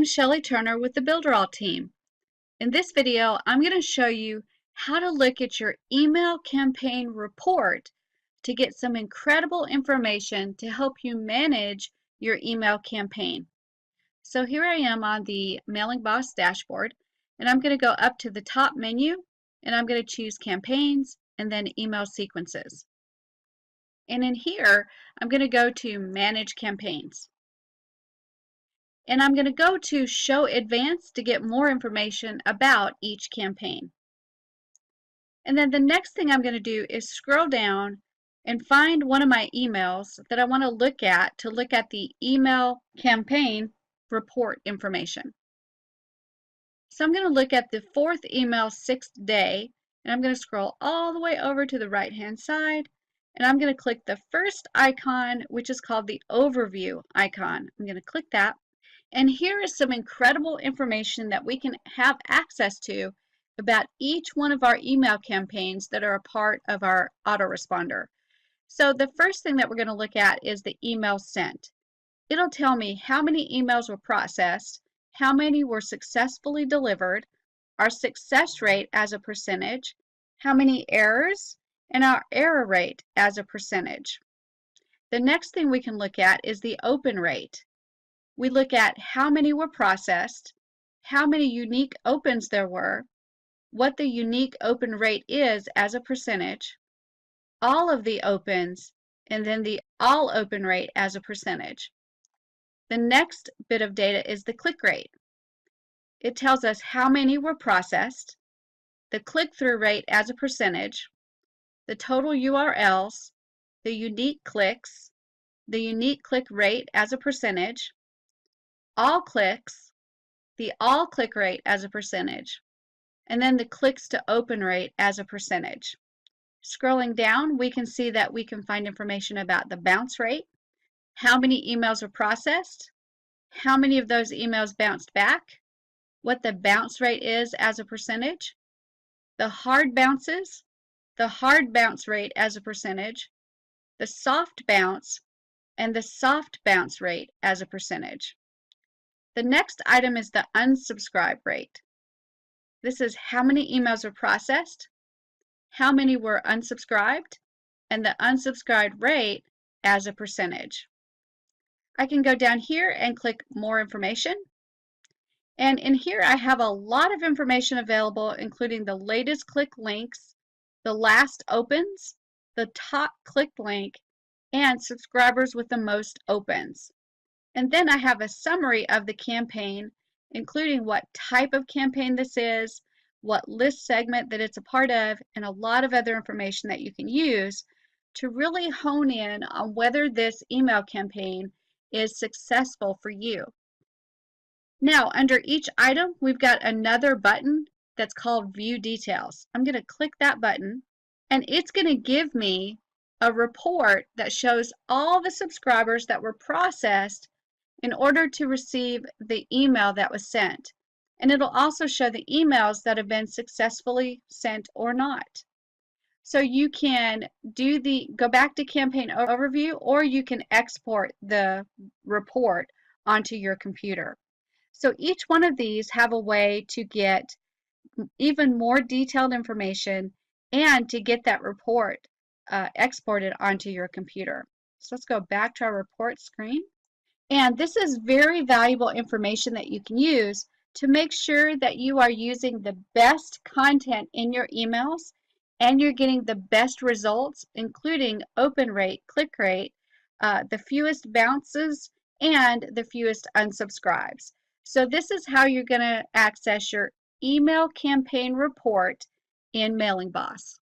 Shelley Turner with the Builderall team. In this video, I'm going to show you how to look at your email campaign report to get some incredible information to help you manage your email campaign. So here I am on the Mailing Boss dashboard, and I'm going to go up to the top menu, and I'm going to choose Campaigns and then Email Sequences. And in here, I'm going to go to Manage Campaigns. And I'm going to go to Show Advanced to get more information about each campaign. And then the next thing I'm going to do is scroll down and find one of my emails that I want to look at the email campaign report information. So I'm going to look at the 4th email, 6th day, and I'm going to scroll all the way over to the right hand side, and I'm going to click the first icon, which is called the overview icon. I'm going to click that. And here is some incredible information that we can have access to about each one of our email campaigns that are a part of our autoresponder. So the first thing that we're going to look at is the email sent. It'll tell me how many emails were processed, how many were successfully delivered, our success rate as a percentage, how many errors, and our error rate as a percentage. The next thing we can look at is the open rate. We look at how many were processed, how many unique opens there were, what the unique open rate is as a percentage, all of the opens, and then the all open rate as a percentage. The next bit of data is the click rate. It tells us how many were processed, the click-through rate as a percentage, the total URLs, the unique clicks, the unique click rate as a percentage, all clicks, the all click rate as a percentage, and then the clicks to open rate as a percentage. Scrolling down, we can see that we can find information about the bounce rate, how many emails were processed, how many of those emails bounced back, what the bounce rate is as a percentage, the hard bounces, the hard bounce rate as a percentage, the soft bounce, and the soft bounce rate as a percentage. The next item is the unsubscribe rate. This is how many emails were processed, how many were unsubscribed, and the unsubscribed rate as a percentage. I can go down here and click More Information. And in here I have a lot of information available, including the latest click links, the last opens, the top clicked link, and subscribers with the most opens. And then I have a summary of the campaign, including what type of campaign this is, what list segment that it's a part of, and a lot of other information that you can use to really hone in on whether this email campaign is successful for you. Now, under each item, we've got another button that's called View Details. I'm going to click that button, and it's going to give me a report that shows all the subscribers that were processed in order to receive the email that was sent. And it'll also show the emails that have been successfully sent or not. So you can go back to campaign overview, or you can export the report onto your computer. So each one of these have a way to get even more detailed information and to get that report exported onto your computer. So let's go back to our report screen. And this is very valuable information that you can use to make sure that you are using the best content in your emails and you're getting the best results, including open rate, click rate, the fewest bounces, and the fewest unsubscribes. So this is how you're going to access your email campaign report in Mailing Boss.